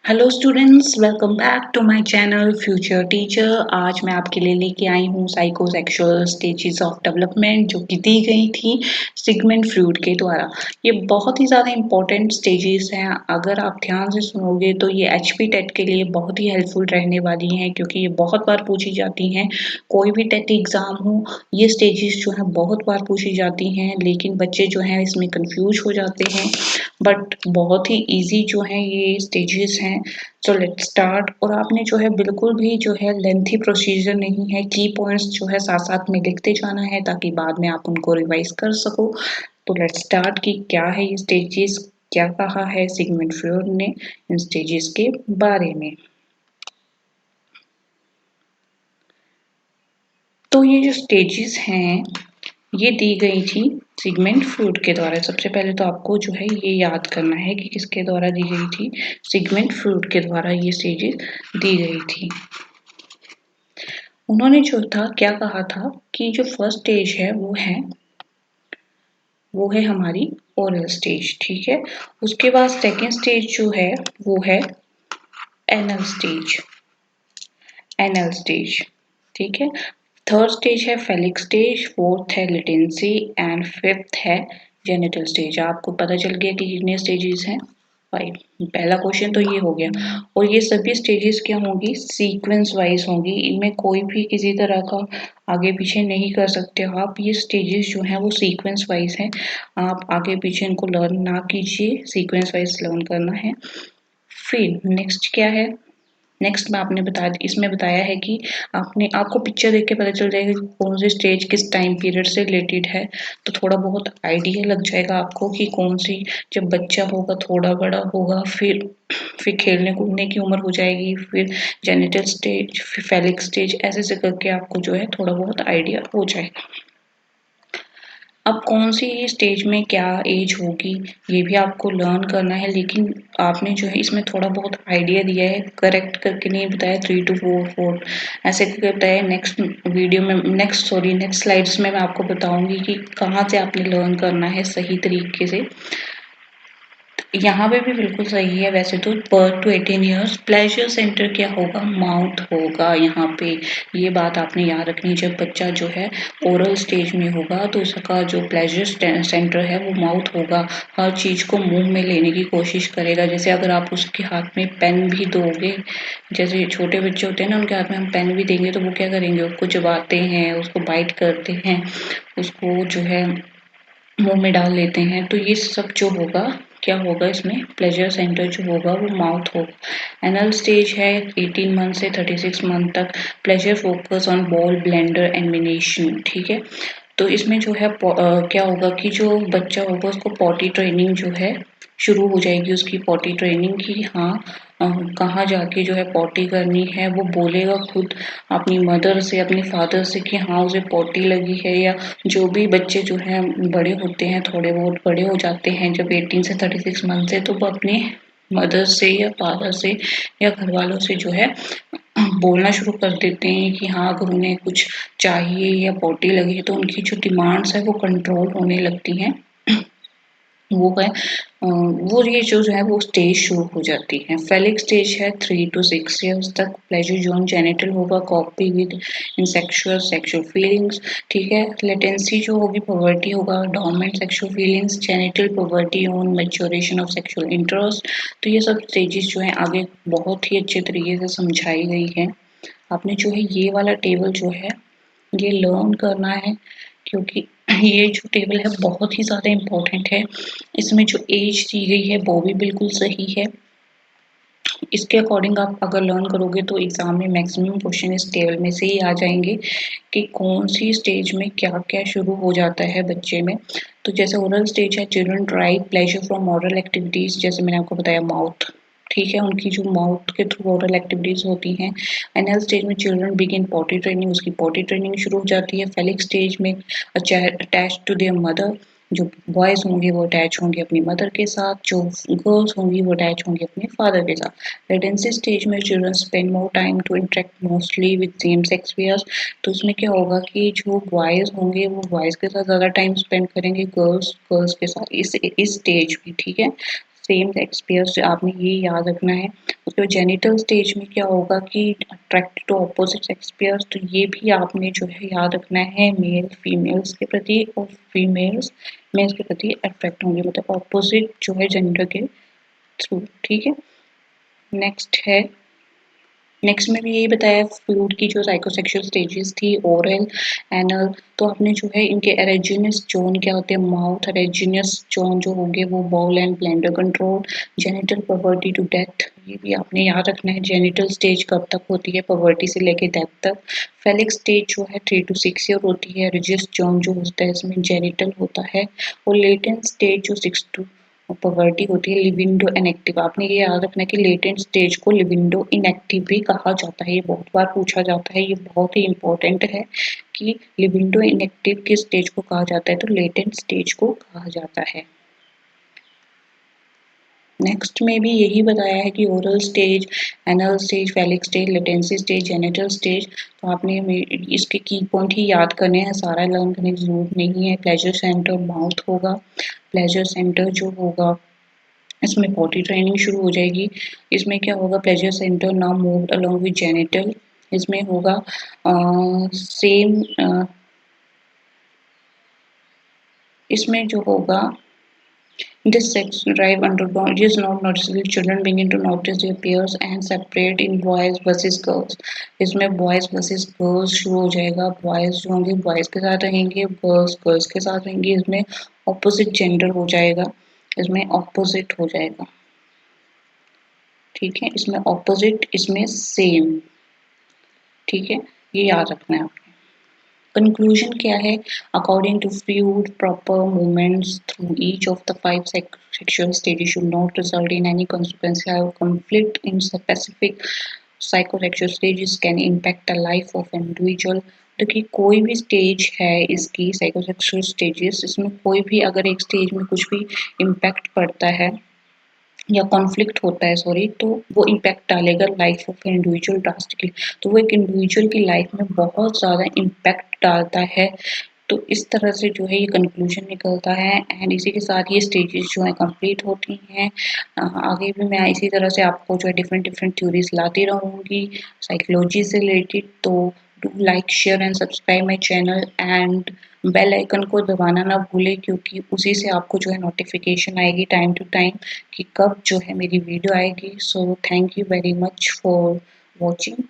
Hello students, welcome back to my channel future teacher. आज मैं आपके लिए लेके आई हूँ साइकोसेक्सुअल स्टेजेस ऑफ डेवलपमेंट जो कि दी गई थी सिगमंड फ्रॉइड के द्वारा। ये बहुत ही ज़्यादा इंपॉर्टेंट स्टेजेस हैं। अगर आप ध्यान से सुनोगे तो ये एचपी टेट के लिए बहुत ही हेल्पफुल रहने वाली हैं, क्योंकि ये बहुत बार पूछी जाती हैं। कोई भी टेट एग्ज़ाम हो, ये स्टेजेस जो हैं बहुत बार पूछी जाती हैं, लेकिन बच्चे जो हैं इसमें कंफ्यूज हो जाते हैं। बट बहुत ही इजी जो है ये स्टेजेस हैं। So let's start. और आपने जो है बिल्कुल भी जो है लेंथी प्रोसीजर नहीं है, की पॉइंट्स जो है साथ साथ में लिखते जाना है ताकि बाद में आप उनको रिवाइज कर सको। तो लेट्स स्टार्ट कि क्या है ये स्टेजेस, क्या कहा है सिगमंड फ्रॉइड ने इन स्टेजेस के बारे में। तो ये जो स्टेजेस हैं ये दी गई थी सिगमंड फ्रॉइड के द्वारा। सबसे पहले तो आपको जो है ये याद करना है कि किसके द्वारा दी गई थी। सिगमंड फ्रॉइड के द्वारा ये स्टेजेस दी गई थी। उन्होंने जो था क्या कहा था कि जो फर्स्ट स्टेज है वो है हमारी ओरल स्टेज, ठीक है। उसके बाद सेकेंड स्टेज जो है वो है एनल स्टेज, एनल स्टेज, ठीक है। थर्ड स्टेज है फेलिक स्टेज, फोर्थ है लेटेंसी एंड फिफ्थ है जेनिटल स्टेज। आपको पता चल गया कि कितने स्टेजेस हैं? 5। पहला क्वेश्चन तो ये हो गया। और ये सभी स्टेजेस क्या होंगी? सीक्वेंस वाइज होंगी। इनमें कोई भी किसी तरह का आगे पीछे नहीं कर सकते हो आप। ये स्टेजेस जो हैं वो सीक्वेंस वाइज हैं। आप आगे पीछे इनको लर्न ना कीजिए, सीक्वेंस वाइज लर्न करना है। फिर नेक्स्ट क्या है? नेक्स्ट में आपने इसमें बताया है कि आपको पिक्चर देख के पता चल जाएगा कि कौन सी स्टेज किस टाइम पीरियड से रिलेटेड है। तो थोड़ा बहुत आइडिया लग जाएगा आपको कि कौन सी, जब बच्चा होगा थोड़ा बड़ा होगा, फिर खेलने कूदने की उम्र हो जाएगी, फिर जेनिटल स्टेज, फिर फेलिक स्टेज, ऐसे ऐसे करके आपको जो है थोड़ा बहुत आइडिया हो जाएगा। अब कौन सी स्टेज में क्या एज होगी ये भी आपको लर्न करना है, लेकिन आपने जो है इसमें थोड़ा बहुत आइडिया दिया है, करेक्ट करके नहीं बताया 3 to 4 ऐसे करके बताया। नेक्स्ट स्लाइड्स में मैं आपको बताऊंगी कि कहाँ से आपने लर्न करना है सही तरीके से। यहाँ पे भी बिल्कुल सही है वैसे तो। Birth to 18 years pleasure centre क्या होगा? माउथ होगा यहाँ पे। ये बात आपने याद रखनी। जब बच्चा जो है ओरल स्टेज में होगा तो उसका जो प्लेजर सेंटर है वो माउथ होगा। हर चीज़ को मुंह में लेने की कोशिश करेगा। जैसे अगर आप उसके हाथ में पेन भी दोगे, जैसे छोटे बच्चे होते हैं ना, उनके हाथ में हम पेन भी देंगे तो वो क्या करेंगे? उसको चबाते हैं, उसको बाइट करते हैं, उसको जो है मुंह में डाल लेते हैं। तो ये सब जो होगा क्या होगा इसमें? प्लेजर सेंटर जो होगा वो माउथ होगा। एनल स्टेज है 18 मंथ से 36 मंथ तक। Pleasure focus on ball blender elimination, ठीक है। तो इसमें जो है क्या होगा कि जो बच्चा होगा उसको पॉटी ट्रेनिंग जो है शुरू हो जाएगी, उसकी पॉटी ट्रेनिंग की। हाँ, कहाँ जाके जो है पॉटी करनी है वो बोलेगा खुद अपनी मदर से, अपने फादर से कि हाँ उसे पॉटी लगी है। या जो भी बच्चे जो हैं बड़े होते हैं, थोड़े बहुत बड़े हो जाते हैं जब 18 से 36 मंथ से, तो वो अपने मदर से या फादर से या घर वालों से जो है बोलना शुरू कर देते हैं कि हाँ अगर उन्हें कुछ चाहिए या पॉटी लगी तो उनकी जो डिमांड्स है वो कंट्रोल होने लगती हैं। वो है वो ये जो है वो स्टेज शुरू हो जाती है। फेलिक स्टेज है 3 to 6 ईयर्स तक। प्लेजर जोन जेनिटल होगा, कॉपी विद सेक्सुअल फीलिंग्स, ठीक है। लेटेंसी जो होगी पवर्टी होगा, dominant sexual feelings, genital poverty on maturation of sexual interest. तो ये सब स्टेजेस जो है आगे बहुत ही अच्छे तरीके से समझाई गई है। आपने जो है ये वाला टेबल जो है ये लर्न करना है, क्योंकि ये जो टेबल है बहुत ही ज़्यादा इम्पोर्टेंट है। इसमें जो एज दी गई है वो भी बिल्कुल सही है। इसके अकॉर्डिंग आप अगर लर्न करोगे तो एग्जाम में मैक्सिमम क्वेश्चन इस टेबल में से ही आ जाएंगे कि कौन सी स्टेज में क्या क्या शुरू हो जाता है बच्चे में। तो जैसे ओरल स्टेज है, children drive pleasure from oral activities, जैसे मैंने आपको बताया माउथ, ठीक है, उनकी जो माउथ के थ्रू ओरल एक्टिविटीज होती हैं। एनल स्टेज में चिल्ड्रन बिगिन पॉटी ट्रेनिंग, उसकी पॉटी ट्रेनिंग शुरू हो जाती है। फेलिक स्टेज में अटैच टू देयर मदर, जो बॉयज होंगे वो अटैच होंगे अपनी मदर के साथ, जो गर्ल्स होंगी वो अटैच होंगी अपने फादर के साथ। लेटेंसी स्टेज में children spend more time to interact mostly with same sex peers. तो उसमें क्या होगा कि जो बॉयज होंगे वो बॉयज के साथ ज़्यादा टाइम स्पेंड करेंगे, गर्ल्स गर्ल्स के साथ, इस स्टेज में, ठीक है। सेम सेक्स पेयर्स, आपने ये याद रखना है। उसके बाद जेनिटल स्टेज में क्या होगा कि attract to opposite sex peers, तो ये भी आपने जो है याद रखना है, मेल फीमेल्स के प्रति और फीमेल्स मेल्स के प्रति अट्रैक्ट होंगे, मतलब ऑपोजिट जो है जेंडर के थ्रू, ठीक है। नेक्स्ट है, नेक्स्ट में भी यही बताया फ्लूइड की जो साइकोसेक्सुअल स्टेजेस थी, ओरल, एनल, तो आपने जो है इनके एरोजेनस जोन क्या होते हैं, माउथ एरोजेनस जोन जो होंगे वो bowel and bladder control, genital puberty to death, ये भी आपने याद रखना है, जेनिटल स्टेज कब तक होती है, पवर्टी से लेके डेथ तक। फेलिक स्टेज जो है 3 to 6 ईयर होती है, रिजिस जोन जो होता है इसमें जेनिटल होता है, और लेटेंट स्टेज जो 6 to पॉवर्टी होती है, लिबिडो इनएक्टिव, आपने ये याद रखना है कि लेटेंट स्टेज को लिबिडो इनएक्टिव भी कहा जाता है, ये बहुत बार पूछा जाता है, ये बहुत ही इंपॉर्टेंट है कि लिबिडो इनएक्टिव किस स्टेज को कहा जाता है, तो लेटेंट स्टेज को कहा जाता है। नेक्स्ट में भी यही बताया है कि oral stage, anal stage, phallic stage, latency stage, genital stage, तो आपने इसके की पॉइंट ही याद करने हैं, सारा लर्न करने की जरूरत नहीं है। प्लेजर सेंटर माउथ होगा, प्लेजर सेंटर जो होगा इसमें पॉटी ट्रेनिंग शुरू हो जाएगी। इसमें क्या होगा, pleasure centre now moved along with genital, इसमें होगा सेम, इसमें जो होगा this sex drive undergone, it is not noticeable, children begin to notice their peers and separate in boys versus girls, इसमें boys versus girls शुरू हो जाएगा, boys जो होंगे boys के साथ रहेंगे, girls girls के साथ रहेंगी, इसमें opposite gender हो जाएगा, इसमें opposite हो जाएगा, ठीक है, इसमें ऑपोजिट, इसमें सेम, ठीक है, ये याद रखना है आपने। कंक्लूजन क्या है, according to fluid proper movements through each of the 5 sexual stages should not result in any consequence or conflict in specific psychosexual stages can impact the life of individual। देखिए कोई भी स्टेज है इसकी psychosexual stages, इसमें कोई भी अगर एक स्टेज में कुछ भी इम्पैक्ट पड़ता है या कॉन्फ्लिक्ट होता है, सॉरी, तो वो इम्पैक्ट डालेगा लाइफ ऑफ इंडिविजुअल ड्रास्टिकली, तो वो एक इंडिविजुअल की लाइफ में बहुत ज़्यादा इम्पैक्ट डालता है। तो इस तरह से जो है ये कंक्लूजन निकलता है, एंड इसी के साथ ये स्टेजेस जो है कंप्लीट होती हैं। आगे भी मैं इसी तरह से आपको जो है डिफरेंट डिफरेंट थ्योरीज लाती रहूँगी साइकोलॉजी से रिलेटेड, तो do like share and subscribe my channel, and bell icon को दबाना ना भूलें, क्योंकि उसी से आपको जो है नोटिफिकेशन आएगी टाइम टू टाइम कि कब जो है मेरी वीडियो आएगी। So thank you very much for watching.